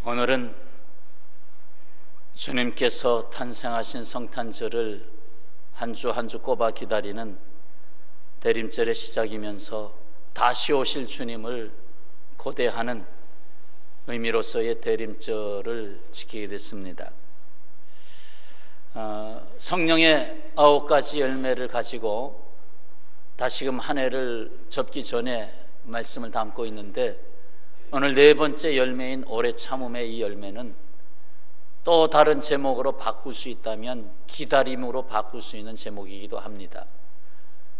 오늘은 주님께서 탄생하신 성탄절을 한 주 한 주 꼽아 기다리는 대림절의 시작이면서 다시 오실 주님을 고대하는 의미로서의 대림절을 지키게 됐습니다. 성령의 9가지 열매를 가지고 다시금 한 해를 접기 전에 말씀을 담고 있는데, 오늘 4번째 열매인 오래 참음의 이 열매는 또 다른 제목으로 바꿀 수 있다면 기다림으로 바꿀 수 있는 제목이기도 합니다.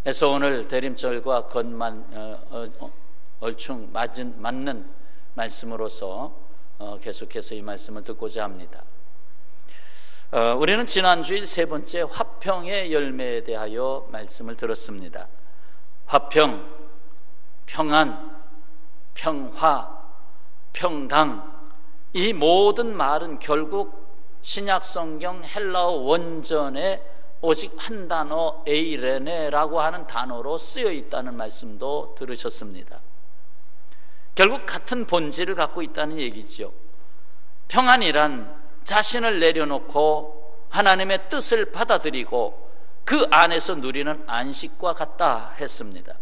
그래서 오늘 대림절과 얼충 맞는 말씀으로서 계속해서 이 말씀을 듣고자 합니다. 우리는 지난주일 3번째 화평의 열매에 대하여 말씀을 들었습니다. 화평, 평안, 평화, 평강, 이 모든 말은 결국 신약성경 헬라어 원전에 오직 한 단어 에이레네라고 하는 단어로 쓰여 있다는 말씀도 들으셨습니다. 결국 같은 본질을 갖고 있다는 얘기죠. 평안이란 자신을 내려놓고 하나님의 뜻을 받아들이고 그 안에서 누리는 안식과 같다 했습니다.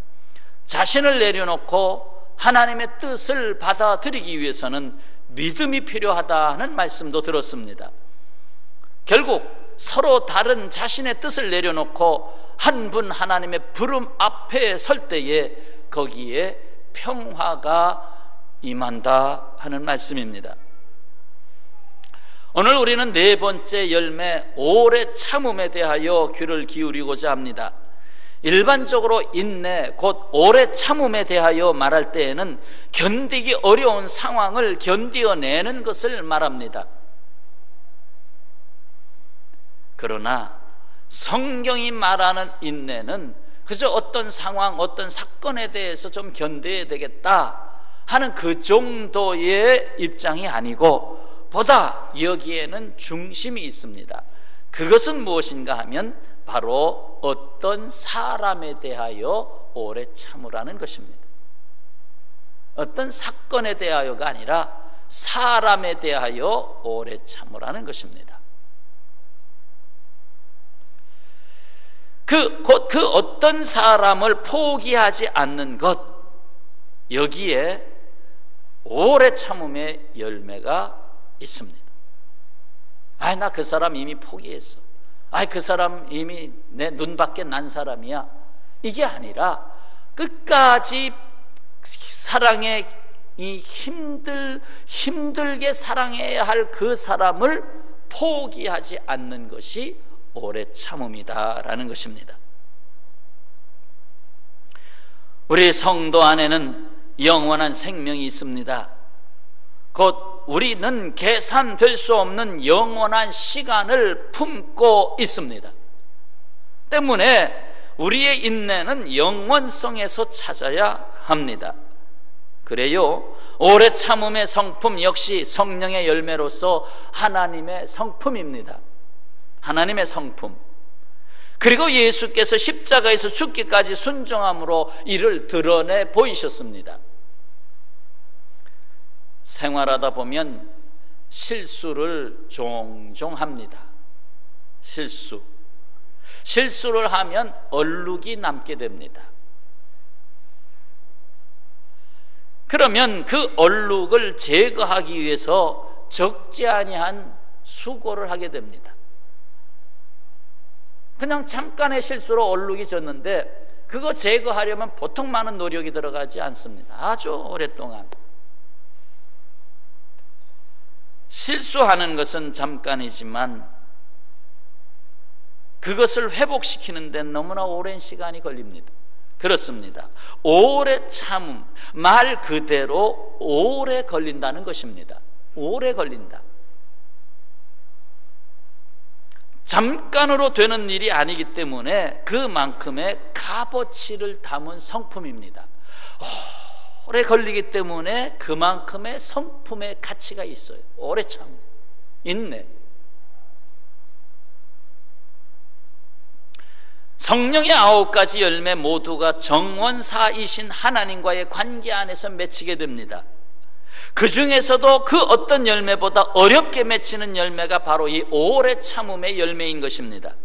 자신을 내려놓고 하나님의 뜻을 받아들이기 위해서는 믿음이 필요하다는 말씀도 들었습니다. 결국 서로 다른 자신의 뜻을 내려놓고 한 분 하나님의 부름 앞에 설 때에 거기에 평화가 임한다 하는 말씀입니다. 오늘 우리는 4번째 열매 오래 참음에 대하여 귀를 기울이고자 합니다. 일반적으로 인내 곧 오래 참음에 대하여 말할 때에는 견디기 어려운 상황을 견디어내는 것을 말합니다. 그러나 성경이 말하는 인내는 그저 어떤 상황, 어떤 사건에 대해서 좀 견뎌야 되겠다 하는 그 정도의 입장이 아니고 보다 여기에는 중심이 있습니다. 그것은 무엇인가 하면 바로 어떤 사람에 대하여 오래 참으라는 것입니다. 어떤 사건에 대하여가 아니라 사람에 대하여 오래 참으라는 것입니다. 그 어떤 사람을 포기하지 않는 것, 여기에 오래 참음의 열매가 있습니다. 나 그 사람 이미 포기했어. 그 사람 이미 내 눈 밖에 난 사람이야. 이게 아니라 끝까지 사랑에 힘들게 사랑해야 할 그 사람을 포기하지 않는 것이 오래 참음이다라는 것입니다. 우리 성도 안에는 영원한 생명이 있습니다. 곧 우리는 계산될 수 없는 영원한 시간을 품고 있습니다. 때문에 우리의 인내는 영원성에서 찾아야 합니다. 그래요, 오래 참음의 성품 역시 성령의 열매로서 하나님의 성품입니다. 하나님의 성품. 그리고 예수께서 십자가에서 죽기까지 순종함으로 이를 드러내 보이셨습니다. 생활하다 보면 실수를 종종 합니다. 실수를 하면 얼룩이 남게 됩니다. 그러면 그 얼룩을 제거하기 위해서 적지 아니한 수고를 하게 됩니다. 그냥 잠깐의 실수로 얼룩이 졌는데 그거 제거하려면 보통 많은 노력이 들어가지 않습니다. 아주 오랫동안. 실수하는 것은 잠깐이지만 그것을 회복시키는 데는 너무나 오랜 시간이 걸립니다. 그렇습니다. 오래 참음, 말 그대로 오래 걸린다는 것입니다. 오래 걸린다. 잠깐으로 되는 일이 아니기 때문에 그만큼의 값어치를 담은 성품입니다. 오래 걸리기 때문에 그만큼의 성품의 가치가 있어요. 오래 참, 인내. 성령의 9가지 열매 모두가 정원사이신 하나님과의 관계 안에서 맺히게 됩니다. 그 중에서도 그 어떤 열매보다 어렵게 맺히는 열매가 바로 이 오래 참음의 열매인 것입니다.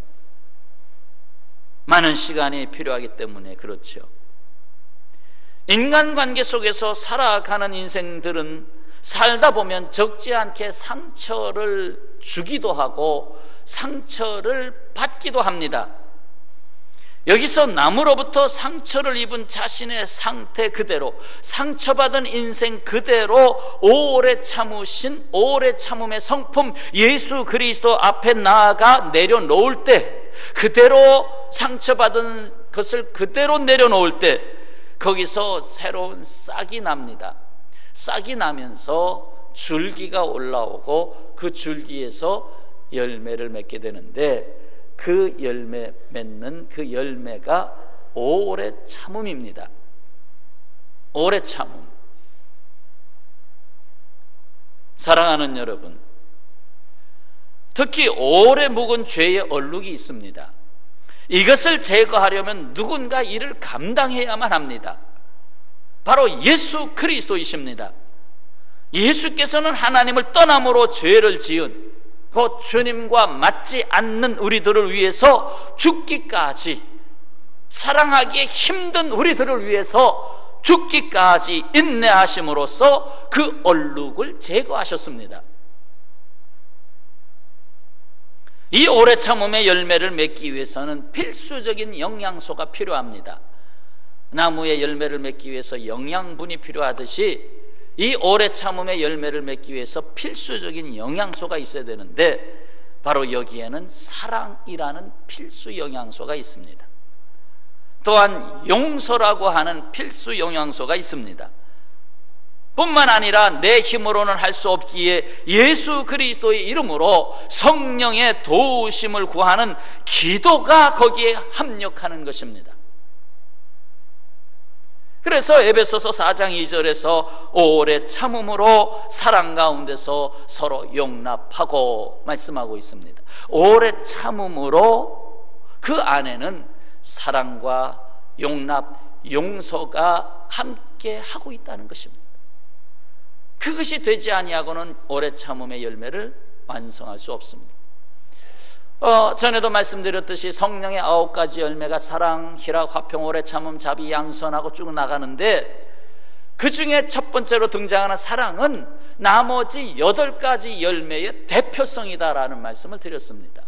많은 시간이 필요하기 때문에 그렇죠. 인간관계 속에서 살아가는 인생들은 살다 보면 적지 않게 상처를 주기도 하고 상처를 받기도 합니다. 여기서 남으로부터 상처를 입은 자신의 상태 그대로, 상처받은 인생 그대로 오래 참으신 오래 참음의 성품 예수 그리스도 앞에 나아가 내려놓을 때, 그대로 상처받은 것을 그대로 내려놓을 때 거기서 새로운 싹이 납니다. 싹이 나면서 줄기가 올라오고 그 줄기에서 열매를 맺게 되는데, 그 열매 맺는 그 열매가 오래 참음입니다. 오래 참음. 사랑하는 여러분, 특히 오래 묵은 죄의 얼룩이 있습니다. 이것을 제거하려면 누군가 이를 감당해야만 합니다. 바로 예수 그리스도이십니다. 예수께서는 하나님을 떠남으로 죄를 지은 그 주님과 맞지 않는 우리들을 위해서 죽기까지, 사랑하기에 힘든 우리들을 위해서 죽기까지 인내하심으로써 그 얼룩을 제거하셨습니다. 이 오래 참음의 열매를 맺기 위해서는 필수적인 영양소가 필요합니다. 나무의 열매를 맺기 위해서 영양분이 필요하듯이 이 오래 참음의 열매를 맺기 위해서 필수적인 영양소가 있어야 되는데, 바로 여기에는 사랑이라는 필수 영양소가 있습니다. 또한 용서라고 하는 필수 영양소가 있습니다. 뿐만 아니라 내 힘으로는 할 수 없기에 예수 그리스도의 이름으로 성령의 도우심을 구하는 기도가 거기에 합력하는 것입니다. 그래서 에베소서 4장 2절에서 오래 참음으로 사랑 가운데서 서로 용납하고 말씀하고 있습니다. 오래 참음으로 그 안에는 사랑과 용납, 용서가 함께 하고 있다는 것입니다. 그것이 되지 아니하고는 오래 참음의 열매를 완성할 수 없습니다. 전에도 말씀드렸듯이 성령의 9가지 열매가 사랑, 희락, 화평, 오래 참음, 자비, 양선하고 쭉 나가는데, 그 중에 첫 번째로 등장하는 사랑은 나머지 8가지 열매의 대표성이다라는 말씀을 드렸습니다.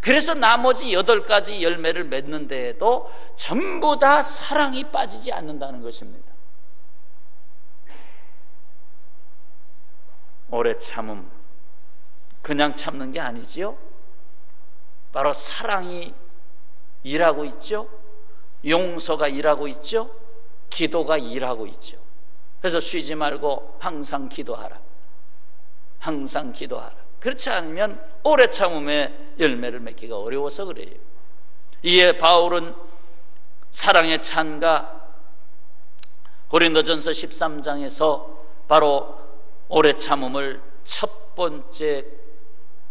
그래서 나머지 8가지 열매를 맺는 데에도 전부 다 사랑이 빠지지 않는다는 것입니다. 오래 참음, 그냥 참는 게 아니지요. 바로 사랑이 일하고 있죠. 용서가 일하고 있죠. 기도가 일하고 있죠. 그래서 쉬지 말고 항상 기도하라. 항상 기도하라. 그렇지 않으면 오래 참음의 열매를 맺기가 어려워서 그래요. 이에 바울은 사랑의 찬가 고린도전서 13장에서 바로 오래 참음을 첫 번째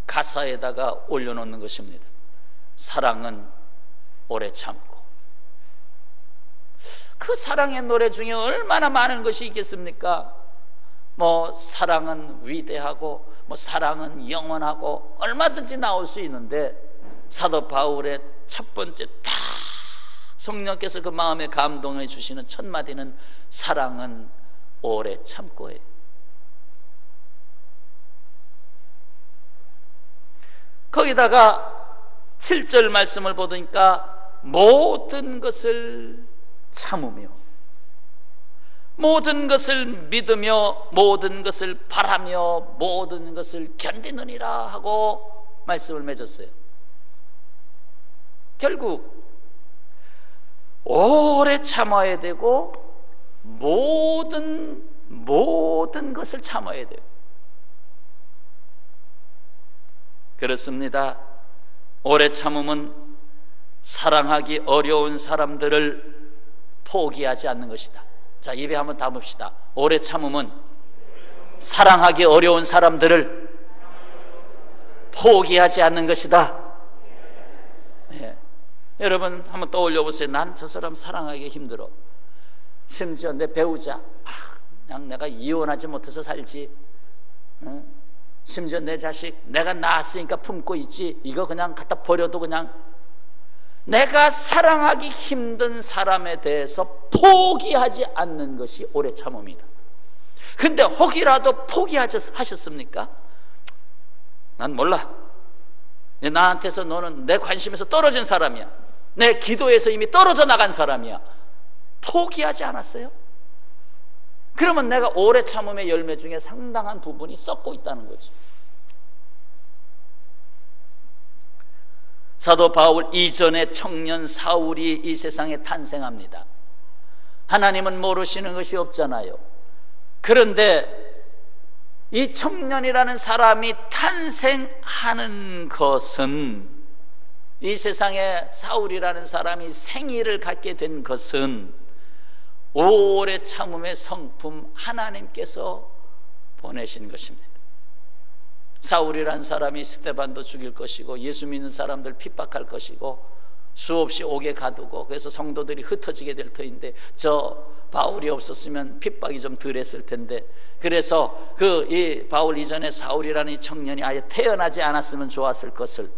가사에다가 올려놓는 것입니다. 사랑은 오래 참고. 그 사랑의 노래 중에 얼마나 많은 것이 있겠습니까? 사랑은 위대하고 사랑은 영원하고 얼마든지 나올 수 있는데, 사도 바울의 첫 번째 딱 성령께서 그 마음에 감동해 주시는 첫 마디는 사랑은 오래 참고예요. 거기다가 7절 말씀을 보니까 모든 것을 참으며, 모든 것을 믿으며, 모든 것을 바라며, 모든 것을 견디느니라 하고 말씀을 맺었어요. 결국 오래 참아야 되고 모든 것을 참아야 돼요. 그렇습니다. 오래 참음은 사랑하기 어려운 사람들을 포기하지 않는 것이다. 자, 입에 한번 담읍시다. 오래 참음은 사랑하기 어려운 사람들을 포기하지 않는 것이다. 예. 여러분 한번 떠올려 보세요. 난 저 사람 사랑하기 힘들어. 심지어 내 배우자, 그냥 내가 이혼하지 못해서 살지, 심지어 내 자식 내가 낳았으니까 품고 있지, 이거 그냥 갖다 버려도 그냥, 내가 사랑하기 힘든 사람에 대해서 포기하지 않는 것이 오래 참음이다. 근데 혹이라도 포기하셨습니까? 난 몰라, 나한테서 너는 내 관심에서 떨어진 사람이야, 내 기도에서 이미 떨어져 나간 사람이야, 포기하지 않았어요? 그러면 내가 오래 참음의 열매 중에 상당한 부분이 썩고 있다는 거지. 사도 바울 이전에 청년 사울이 이 세상에 탄생합니다. 하나님은 모르시는 것이 없잖아요. 그런데 이 청년이라는 사람이 탄생하는 것은, 이 세상에 사울이라는 사람이 생일을 갖게 된 것은 오래 참음의 성품 하나님께서 보내신 것입니다. 사울이란 사람이 스데반도 죽일 것이고, 예수 믿는 사람들 핍박할 것이고, 수없이 옥에 가두고, 그래서 성도들이 흩어지게 될 터인데, 저 바울이 없었으면 핍박이 좀 덜했을 텐데, 그래서 이 바울 이전에 사울이라는 이 청년이 아예 태어나지 않았으면 좋았을 것을,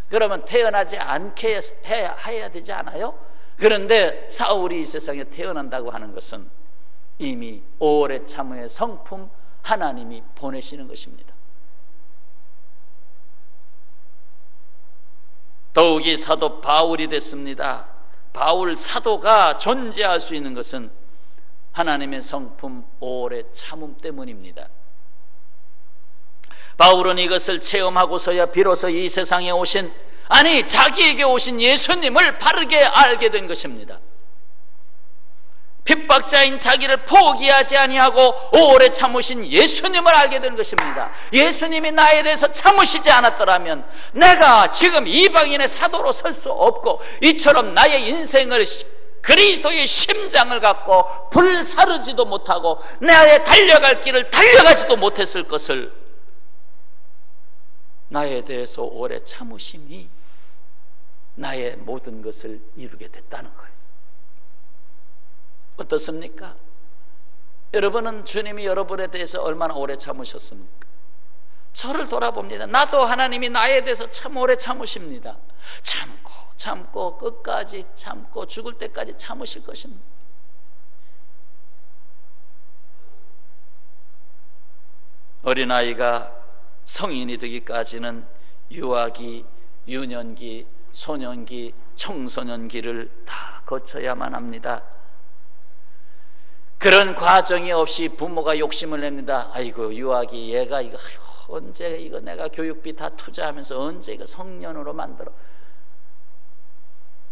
그러면 태어나지 않게 해야 되지 않아요? 그런데 사울이 이 세상에 태어난다고 하는 것은 이미 오래 참음의 성품 하나님이 보내시는 것입니다. 더욱이 사도 바울이 됐습니다. 바울 사도가 존재할 수 있는 것은 하나님의 성품 오래 참음 때문입니다. 바울은 이것을 체험하고서야 비로소 이 세상에 오신, 아니 자기에게 오신 예수님을 바르게 알게 된 것입니다. 핍박자인 자기를 포기하지 아니하고 오래 참으신 예수님을 알게 된 것입니다. 예수님이 나에 대해서 참으시지 않았더라면 내가 지금 이방인의 사도로 설 수 없고, 이처럼 나의 인생을 그리스도의 심장을 갖고 불사르지도 못하고 나의 달려갈 길을 달려가지도 못했을 것을, 나에 대해서 오래 참으심이 나의 모든 것을 이루게 됐다는 거예요. 어떻습니까? 여러분은 주님이 여러분에 대해서 얼마나 오래 참으셨습니까? 저를 돌아봅니다. 나도 하나님이 나에 대해서 참 오래 참으십니다. 참고 끝까지 참고 죽을 때까지 참으실 것입니다. 어린아이가 성인이 되기까지는 유아기, 유년기, 소년기, 청소년기를 다 거쳐야만 합니다. 그런 과정이 없이 부모가 욕심을 냅니다. 아이고 유아기 얘가 이거 언제 이거 내가 교육비 다 투자하면서 언제 이거 성년으로 만들어,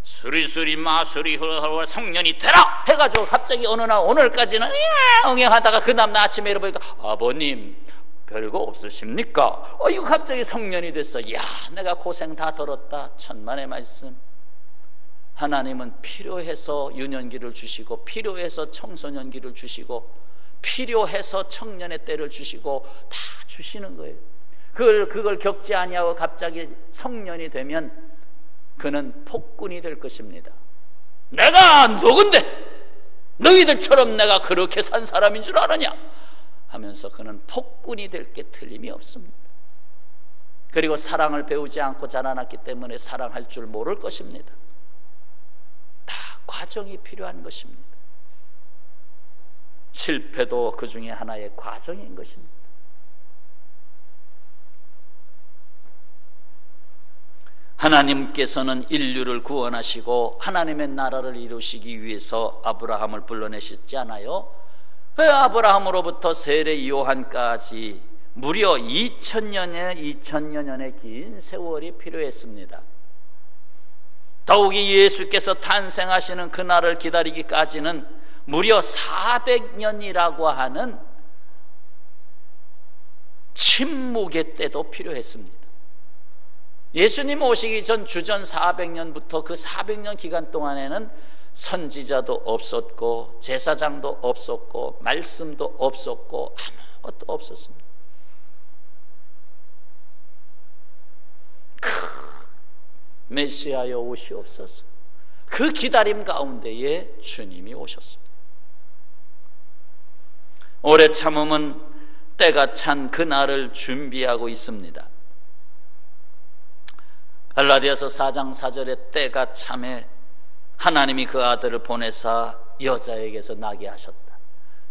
수리수리 마수리 흐르흐르 성년이 되라 해가지고 갑자기 어느 날 오늘까지는 응애하다가 그 다음날 아침에 일어보니까 아버님 별거 없으십니까? 이거 갑자기 성년이 됐어. 야 내가 고생 다 들었다. 천만의 말씀. 하나님은 필요해서 유년기를 주시고, 필요해서 청소년기를 주시고, 필요해서 청년의 때를 주시고 다 주시는 거예요. 그걸 겪지 아니하고 갑자기 성년이 되면 그는 폭군이 될 것입니다. 내가 누군데 너희들처럼 내가 그렇게 산 사람인 줄 아느냐 하면서 그는 폭군이 될 게 틀림이 없습니다. 그리고 사랑을 배우지 않고 자라났기 때문에 사랑할 줄 모를 것입니다. 다 과정이 필요한 것입니다. 실패도 그 중에 하나의 과정인 것입니다. 하나님께서는 인류를 구원하시고 하나님의 나라를 이루시기 위해서 아브라함을 불러내셨지 않아요? 왜 아브라함으로부터 세례 요한까지 무려 2000여 년의 긴 세월이 필요했습니다. 더욱이 예수께서 탄생하시는 그날을 기다리기까지는 무려 400년이라고 하는 침묵의 때도 필요했습니다. 예수님 오시기 전 주전 400년부터 그 400년 기간 동안에는 선지자도 없었고 제사장도 없었고 말씀도 없었고 아무것도 없었습니다. 메시아여 오시옵소서. 그 기다림 가운데에 주님이 오셨습니다. 오래 참음은 때가 찬 그날을 준비하고 있습니다. 갈라디아서 4장 4절에 때가 참에 하나님이 그 아들을 보내사 여자에게서 나게 하셨다.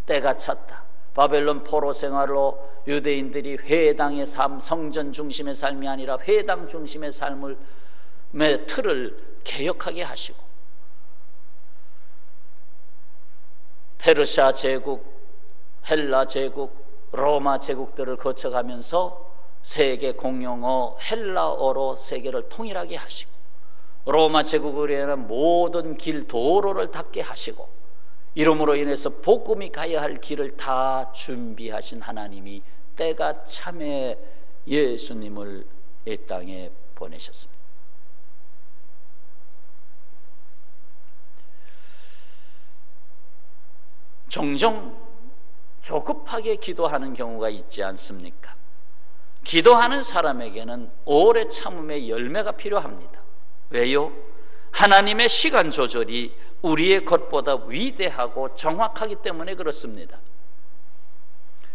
때가 찼다. 바벨론 포로 생활로 유대인들이 회당의 삶, 성전 중심의 삶이 아니라 회당 중심의 삶의 틀을 개혁하게 하시고, 페르시아 제국, 헬라 제국, 로마 제국들을 거쳐가면서 세계 공용어 헬라어로 세계를 통일하게 하시고, 로마 제국을 위한 모든 길 도로를 닫게 하시고, 이름으로 인해서 복음이 가야 할 길을 다 준비하신 하나님이 때가 참에 예수님을 이 땅에 보내셨습니다. 종종 조급하게 기도하는 경우가 있지 않습니까? 기도하는 사람에게는 오래 참음의 열매가 필요합니다. 왜요? 하나님의 시간 조절이 우리의 것보다 위대하고 정확하기 때문에 그렇습니다.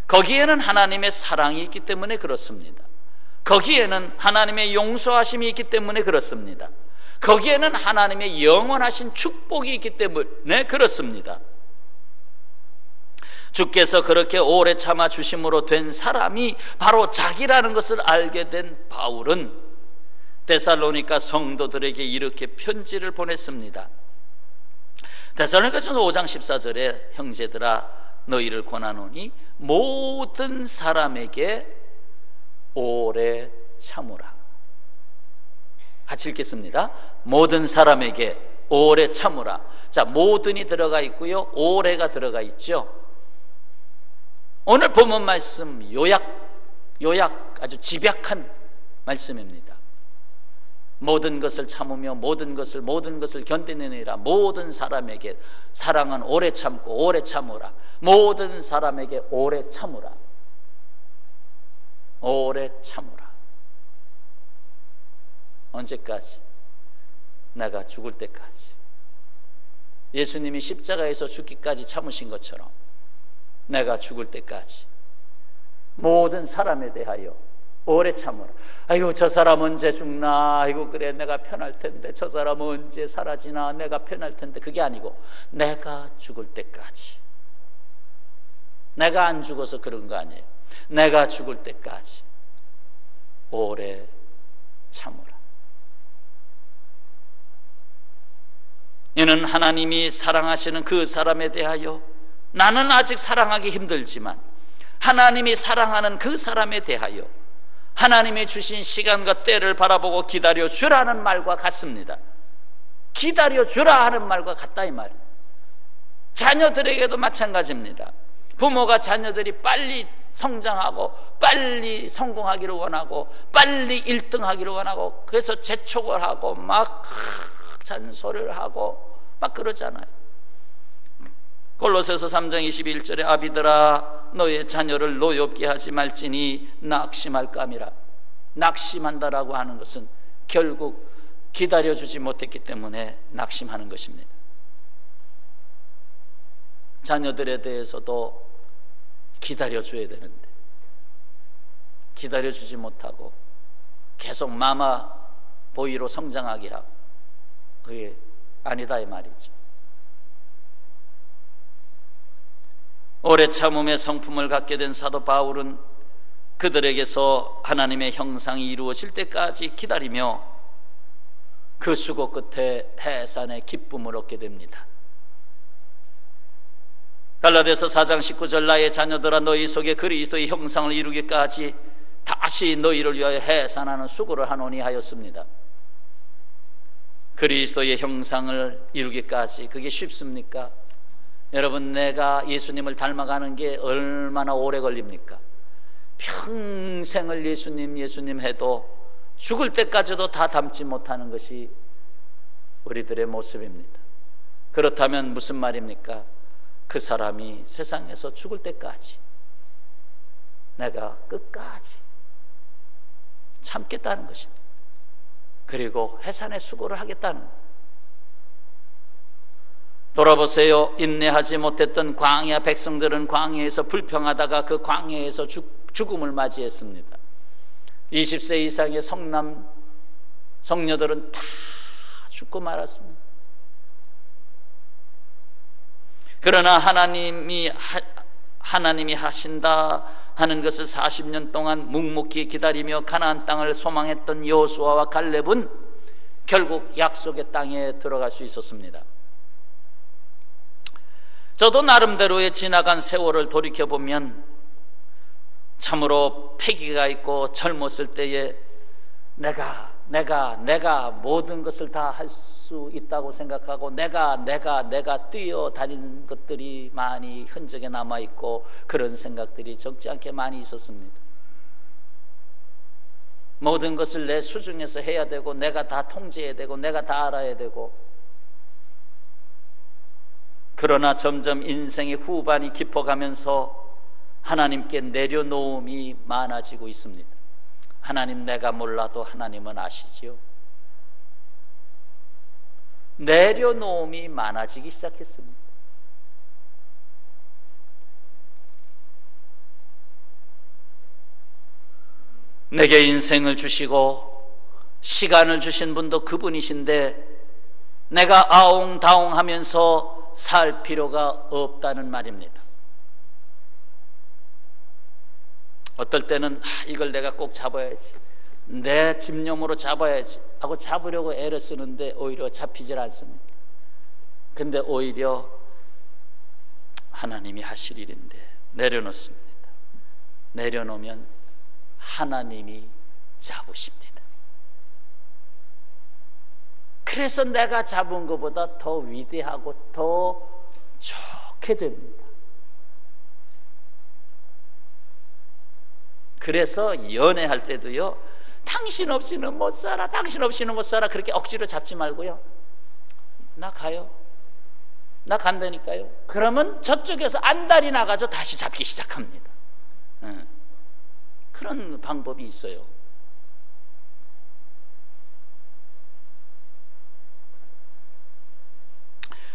거기에는 하나님의 사랑이 있기 때문에 그렇습니다. 거기에는 하나님의 용서하심이 있기 때문에 그렇습니다. 거기에는 하나님의 영원하신 축복이 있기 때문에 그렇습니다. 주께서 그렇게 오래 참아 주심으로 된 사람이 바로 자기라는 것을 알게 된 바울은 데살로니가 성도들에게 이렇게 편지를 보냈습니다. 데살로니가서 5장 14절에 형제들아 너희를 권하노니 모든 사람에게 오래 참으라. 같이 읽겠습니다. 모든 사람에게 오래 참으라. 자, 모든이 들어가 있고요, 오래가 들어가 있죠. 오늘 본문 말씀 요약 아주 집약한 말씀입니다. 모든 것을 참으며 모든 것을 견디느니라. 모든 사람에게 사랑은 오래 참고 오래 참으라. 모든 사람에게 오래 참으라. 오래 참으라. 언제까지? 내가 죽을 때까지. 예수님이 십자가에서 죽기까지 참으신 것처럼 내가 죽을 때까지 모든 사람에 대하여 오래 참으라. 아이고 저 사람 언제 죽나, 아이고 그래 내가 편할 텐데, 저 사람 언제 사라지나 내가 편할 텐데, 그게 아니고 내가 죽을 때까지. 내가 안 죽어서 그런 거 아니에요. 내가 죽을 때까지 오래 참으라. 이는 하나님이 사랑하시는 그 사람에 대하여, 나는 아직 사랑하기 힘들지만 하나님이 사랑하는 그 사람에 대하여 하나님이 주신 시간과 때를 바라보고 기다려주라는 말과 같습니다. 기다려주라 하는 말과 같다 이 말이에요. 자녀들에게도 마찬가지입니다. 부모가 자녀들이 빨리 성장하고 빨리 성공하기를 원하고 빨리 1등하기를 원하고, 그래서 재촉을 하고 막 잔소리를 하고 막 그러잖아요. 골로새서 3장 21절에 아비들아 너의 자녀를 노엽게 하지 말지니 낙심할감이라. 낙심한다라고 하는 것은 결국 기다려주지 못했기 때문에 낙심하는 것입니다. 자녀들에 대해서도 기다려줘야 되는데 기다려주지 못하고 계속 마마 보이로 성장하게 하고, 그게 아니다 이 말이죠. 오래 참음의 성품을 갖게 된 사도 바울은 그들에게서 하나님의 형상이 이루어질 때까지 기다리며 그 수고 끝에 해산의 기쁨을 얻게 됩니다. 갈라디아서 4장 19절 나의 자녀들아 너희 속에 그리스도의 형상을 이루기까지 다시 너희를 위하여 해산하는 수고를 하노니 하였습니다. 그리스도의 형상을 이루기까지 그게 쉽습니까? 여러분, 내가 예수님을 닮아가는 게 얼마나 오래 걸립니까? 평생을 예수님 해도 죽을 때까지도 다 닮지 못하는 것이 우리들의 모습입니다. 그렇다면 무슨 말입니까? 그 사람이 세상에서 죽을 때까지 내가 끝까지 참겠다는 것입니다. 그리고 해산의 수고를 하겠다는, 돌아보세요. 인내하지 못했던 광야 백성들은 광야에서 불평하다가 그 광야에서 죽음을 맞이했습니다. 20세 이상의 성남 성녀들은 다 죽고 말았습니다. 그러나 하나님이 하신다 하는 것을 40년 동안 묵묵히 기다리며 가나안 땅을 소망했던 여호수아와 갈렙은 결국 약속의 땅에 들어갈 수 있었습니다. 저도 나름대로의 지나간 세월을 돌이켜보면 참으로 패기가 있고 젊었을 때에 내가 모든 것을 다 할 수 있다고 생각하고 내가 뛰어다니는 것들이 많이 흔적에 남아있고 그런 생각들이 적지 않게 많이 있었습니다. 모든 것을 내 수중에서 해야 되고 내가 다 통제해야 되고 내가 다 알아야 되고, 그러나 점점 인생의 후반이 깊어가면서 하나님께 내려놓음이 많아지고 있습니다. 하나님, 내가 몰라도 하나님은 아시지요. 내려놓음이 많아지기 시작했습니다. 내게 인생을 주시고 시간을 주신 분도 그분이신데 내가 아웅다웅하면서 살 필요가 없다는 말입니다. 어떨 때는 이걸 내가 꼭 잡아야지, 내 집념으로 잡아야지 하고 잡으려고 애를 쓰는데 오히려 잡히질 않습니다. 근데 오히려 하나님이 하실 일인데 내려놓습니다. 내려놓으면 하나님이 잡으십니다. 그래서 내가 잡은 것보다 더 위대하고 더 좋게 됩니다. 그래서 연애할 때도요, 당신 없이는 못 살아, 당신 없이는 못 살아, 그렇게 억지로 잡지 말고요, 나 가요, 나 간다니까요. 그러면 저쪽에서 안달이 나가지고 다시 잡기 시작합니다. 그런 방법이 있어요.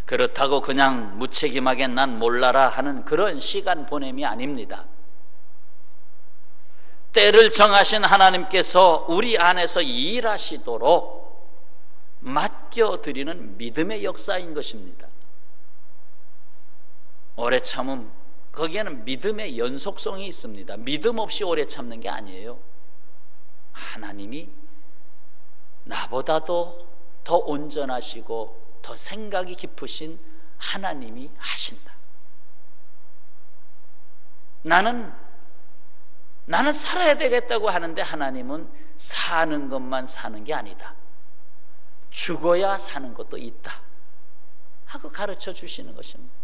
그렇다고 그냥 무책임하게 난 몰라라 하는 그런 시간 보냄이 아닙니다. 때를 정하신 하나님께서 우리 안에서 일하시도록 맡겨드리는 믿음의 역사인 것입니다. 오래 참음, 거기에는 믿음의 연속성이 있습니다. 믿음 없이 오래 참는 게 아니에요. 하나님이 나보다도 더 온전하시고 더 생각이 깊으신 하나님이 하신다. 나는 살아야 되겠다고 하는데 하나님은 사는 것만 사는 게 아니다, 죽어야 사는 것도 있다 하고 가르쳐 주시는 것입니다.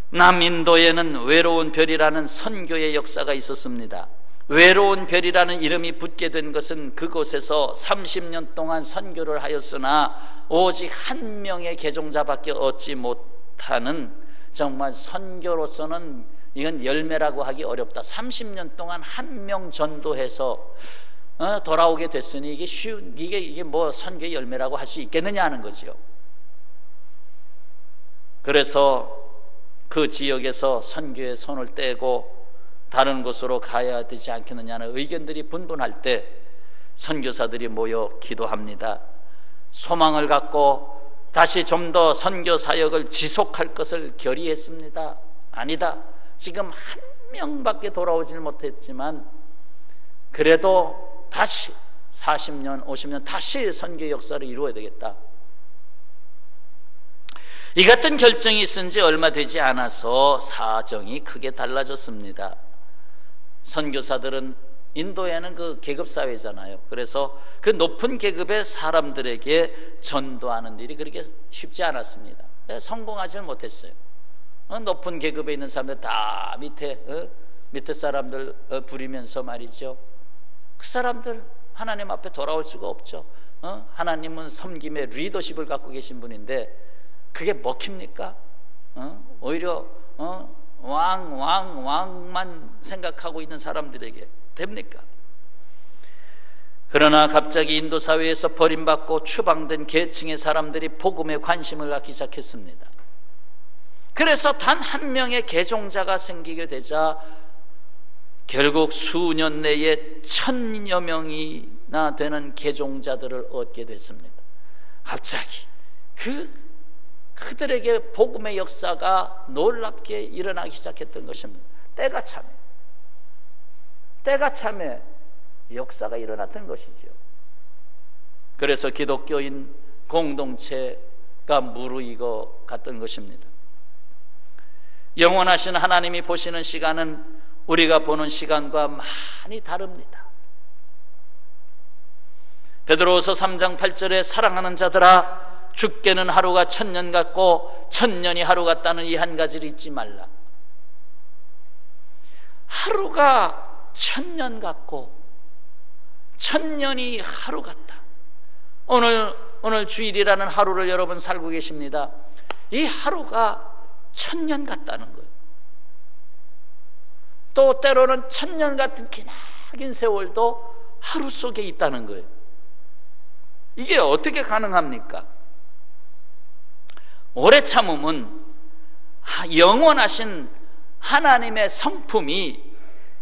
남인도에는 외로운 별이라는 선교의 역사가 있었습니다. 외로운 별이라는 이름이 붙게 된 것은 그곳에서 30년 동안 선교를 하였으나 오직 한 명의 개종자밖에 얻지 못하는, 정말 선교로서는 이건 열매라고 하기 어렵다. 30년 동안 한 명 전도해서 돌아오게 됐으니 이게 뭐 선교의 열매라고 할 수 있겠느냐 하는 거죠. 그래서 그 지역에서 선교의 손을 떼고 다른 곳으로 가야 되지 않겠느냐는 의견들이 분분할 때 선교사들이 모여 기도합니다. 소망을 갖고 다시 좀 더 선교 사역을 지속할 것을 결의했습니다. 아니다, 지금 한 명밖에 돌아오질 못했지만 그래도 다시 40년 50년 다시 선교 역사를 이루어야 되겠다. 이 같은 결정이 있은 지 얼마 되지 않아서 사정이 크게 달라졌습니다. 선교사들은 인도에는 그 계급사회잖아요. 그래서 그 높은 계급의 사람들에게 전도하는 일이 그렇게 쉽지 않았습니다. 성공하지 못했어요. 높은 계급에 있는 사람들 다 밑에 사람들 부리면서 말이죠. 그 사람들 하나님 앞에 돌아올 수가 없죠. 하나님은 섬김의 리더십을 갖고 계신 분인데 그게 먹힙니까? 오히려 왕만 생각하고 있는 사람들에게 됩니까? 그러나 갑자기 인도 사회에서 버림받고 추방된 계층의 사람들이 복음에 관심을 갖기 시작했습니다. 그래서 단 한 명의 개종자가 생기게 되자 결국 수년 내에 1000여 명이나 되는 개종자들을 얻게 됐습니다. 갑자기 그들에게 복음의 역사가 놀랍게 일어나기 시작했던 것입니다. 때가 참에 역사가 일어났던 것이죠. 그래서 기독교인 공동체가 무르익어 갔던 것입니다. 영원하신 하나님이 보시는 시간은 우리가 보는 시간과 많이 다릅니다. 베드로후서 3장 8절에 사랑하는 자들아, 죽게는 하루가 1000년 같고 1000년이 하루 같다는 이 한 가지를 잊지 말라. 하루가 1000년 같고 1000년이 하루 같다. 오늘 주일이라는 하루를 여러분 살고 계십니다. 이 하루가 1000년 같다는 거예요. 또 때로는 1000년 같은 기나긴 세월도 하루 속에 있다는 거예요. 이게 어떻게 가능합니까? 오래 참음은 영원하신 하나님의 성품이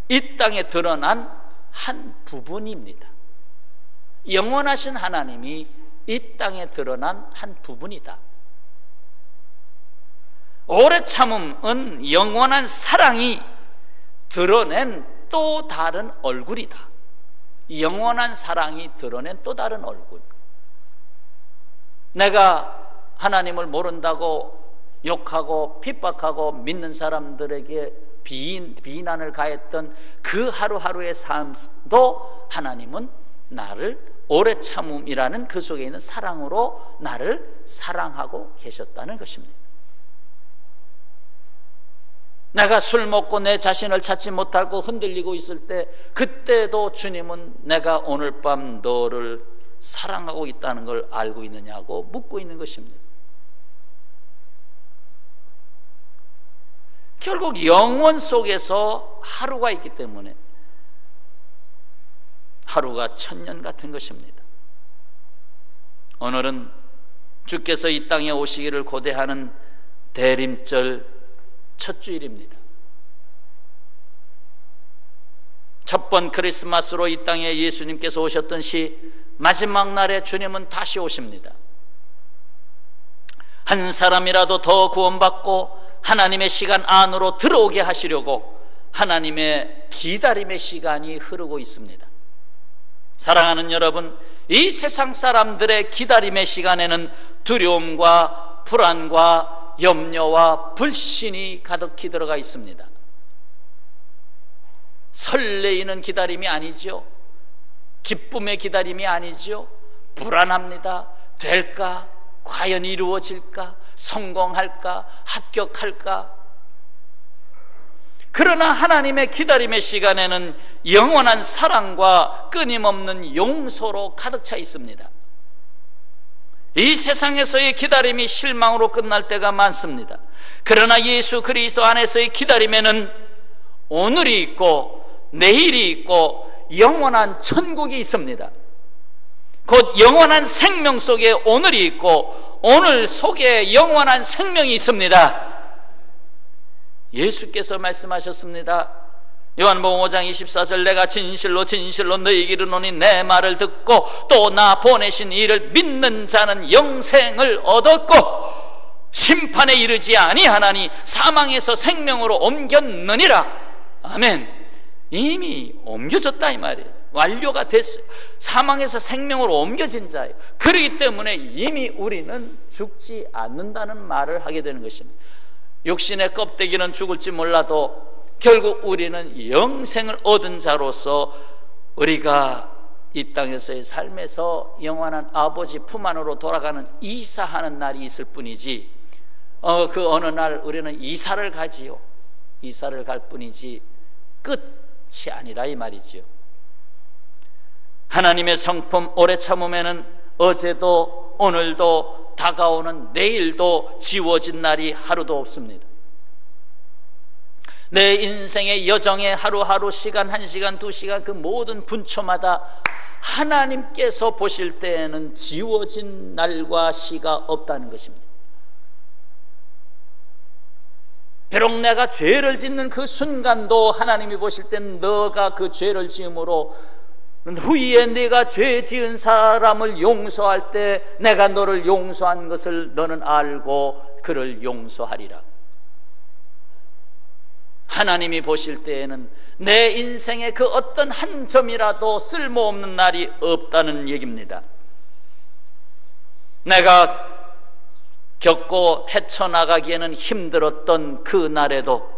이 땅에 드러난 한 부분입니다. 영원하신 하나님이 이 땅에 드러난 한 부분이다. 오래 참음은 영원한 사랑이 드러낸 또 다른 얼굴이다. 영원한 사랑이 드러낸 또 다른 얼굴. 내가 하나님을 모른다고 욕하고 핍박하고 믿는 사람들에게 비난을 가했던 그 하루하루의 삶도 하나님은 나를 오래 참음이라는 그 속에 있는 사랑으로 나를 사랑하고 계셨다는 것입니다. 내가 술 먹고 내 자신을 찾지 못하고 흔들리고 있을 때, 그때도 주님은 내가 오늘 밤 너를 사랑하고 있다는 걸 알고 있느냐고 묻고 있는 것입니다. 결국 영원 속에서 하루가 있기 때문에 하루가 1000년 같은 것입니다. 오늘은 주께서 이 땅에 오시기를 고대하는 대림절 첫 주일입니다. 첫 번 크리스마스로 이 땅에 예수님께서 오셨던 시 마지막 날에 주님은 다시 오십니다. 한 사람이라도 더 구원받고 하나님의 시간 안으로 들어오게 하시려고 하나님의 기다림의 시간이 흐르고 있습니다. 사랑하는 여러분, 이 세상 사람들의 기다림의 시간에는 두려움과 불안과 염려와 불신이 가득히 들어가 있습니다. 설레이는 기다림이 아니죠. 기쁨의 기다림이 아니죠. 불안합니다. 될까? 과연 이루어질까? 성공할까? 합격할까? 그러나 하나님의 기다림의 시간에는 영원한 사랑과 끊임없는 용서로 가득 차 있습니다. 이 세상에서의 기다림이 실망으로 끝날 때가 많습니다. 그러나 예수 그리스도 안에서의 기다림에는 오늘이 있고 내일이 있고 영원한 천국이 있습니다. 곧 영원한 생명 속에 오늘이 있고 오늘 속에 영원한 생명이 있습니다. 예수께서 말씀하셨습니다. 요한복음 5장 24절, 내가 진실로 진실로 너희에게 이르노니 내 말을 듣고 또 나 보내신 이를 믿는 자는 영생을 얻었고 심판에 이르지 아니하나니 사망에서 생명으로 옮겼느니라. 아멘. 이미 옮겨졌다 이 말이에요. 완료가 됐어요. 사망에서 생명으로 옮겨진 자예요. 그렇기 때문에 이미 우리는 죽지 않는다는 말을 하게 되는 것입니다. 육신의 껍데기는 죽을지 몰라도 결국 우리는 영생을 얻은 자로서 우리가 이 땅에서의 삶에서 영원한 아버지 품 안으로 돌아가는 이사하는 날이 있을 뿐이지 그 어느 날 우리는 이사를 가지요. 이사를 갈 뿐이지 끝이 아니라 이 말이지요. 하나님의 성품 오래 참음에는 어제도 오늘도 다가오는 내일도 지워진 날이 하루도 없습니다. 내 인생의 여정의 하루하루, 시간, 1시간, 2시간, 그 모든 분초마다 하나님께서 보실 때에는 지워진 날과 시가 없다는 것입니다. 비록 내가 죄를 짓는 그 순간도 하나님이 보실 땐 너가 그 죄를 지음으로 후에 네가 죄 지은 사람을 용서할 때 내가 너를 용서한 것을 너는 알고 그를 용서하리라. 하나님이 보실 때에는 내 인생의 그 어떤 한 점이라도 쓸모없는 날이 없다는 얘기입니다. 내가 겪고 헤쳐나가기에는 힘들었던 그 날에도,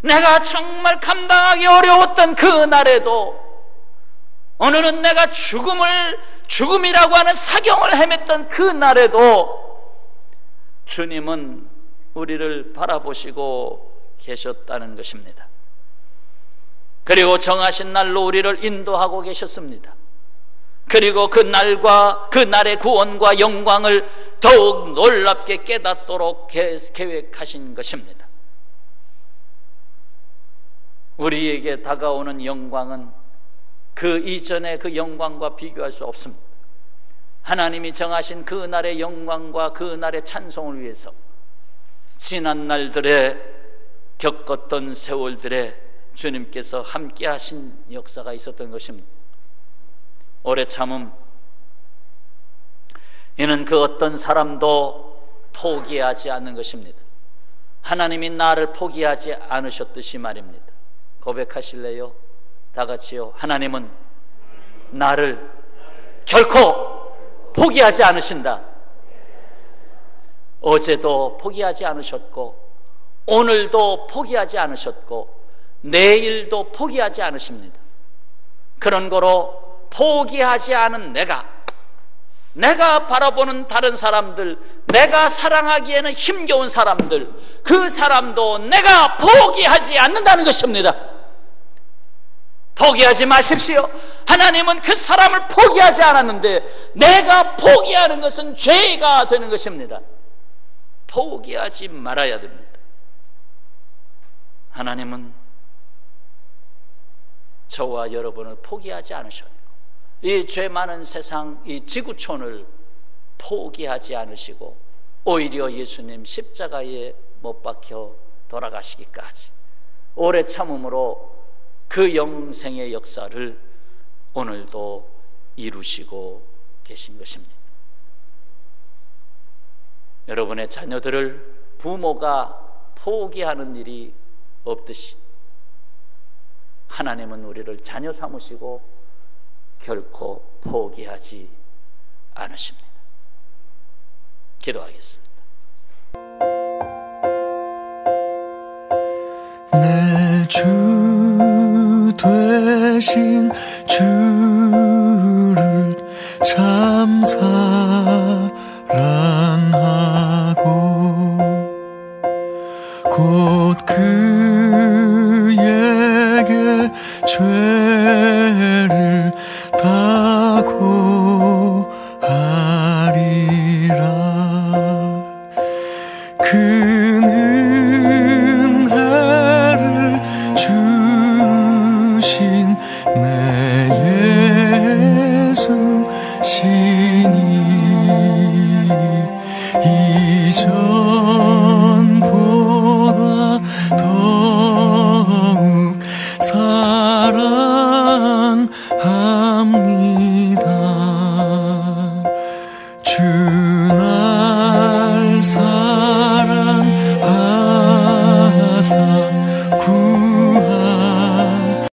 내가 정말 감당하기 어려웠던 그 날에도, 오늘은 내가 죽음이라고 하는 사경을 헤맸던 그 날에도 주님은 우리를 바라보시고 계셨다는 것입니다. 그리고 정하신 날로 우리를 인도하고 계셨습니다. 그리고 그 날과 그 날의 구원과 영광을 더욱 놀랍게 깨닫도록 계획하신 것입니다. 우리에게 다가오는 영광은 그 이전의 그 영광과 비교할 수 없습니다. 하나님이 정하신 그 날의 영광과 그 날의 찬송을 위해서 지난 날들에 겪었던 세월들에 주님께서 함께 하신 역사가 있었던 것입니다. 오래 참음, 이는 그 어떤 사람도 포기하지 않는 것입니다. 하나님이 나를 포기하지 않으셨듯이 말입니다. 고백하실래요? 다 같이요. 하나님은 나를 결코 포기하지 않으신다. 어제도 포기하지 않으셨고, 오늘도 포기하지 않으셨고, 내일도 포기하지 않으십니다. 그런 거로 포기하지 않은 내가 바라보는 다른 사람들, 내가 사랑하기에는 힘겨운 사람들, 그 사람도 내가 포기하지 않는다는 것입니다. 포기하지 마십시오. 하나님은 그 사람을 포기하지 않았는데 내가 포기하는 것은 죄가 되는 것입니다. 포기하지 말아야 됩니다. 하나님은 저와 여러분을 포기하지 않으셨고, 이 죄 많은 세상, 이 지구촌을 포기하지 않으시고 오히려 예수님 십자가에 못 박혀 돌아가시기까지 오래 참음으로 그 영생의 역사를 오늘도 이루시고 계신 것입니다. 여러분의 자녀들을 부모가 포기하는 일이 없듯이 하나님은 우리를 자녀 삼으시고 결코 포기하지 않으십니다. 기도하겠습니다. 내 주 되신 주를 참 사랑하고 곧 그에게 죄를 다 고하리라. 그 은혜를 주신 내 예수 시니 이전보다 더욱 사랑합니다. 주 날 사랑하사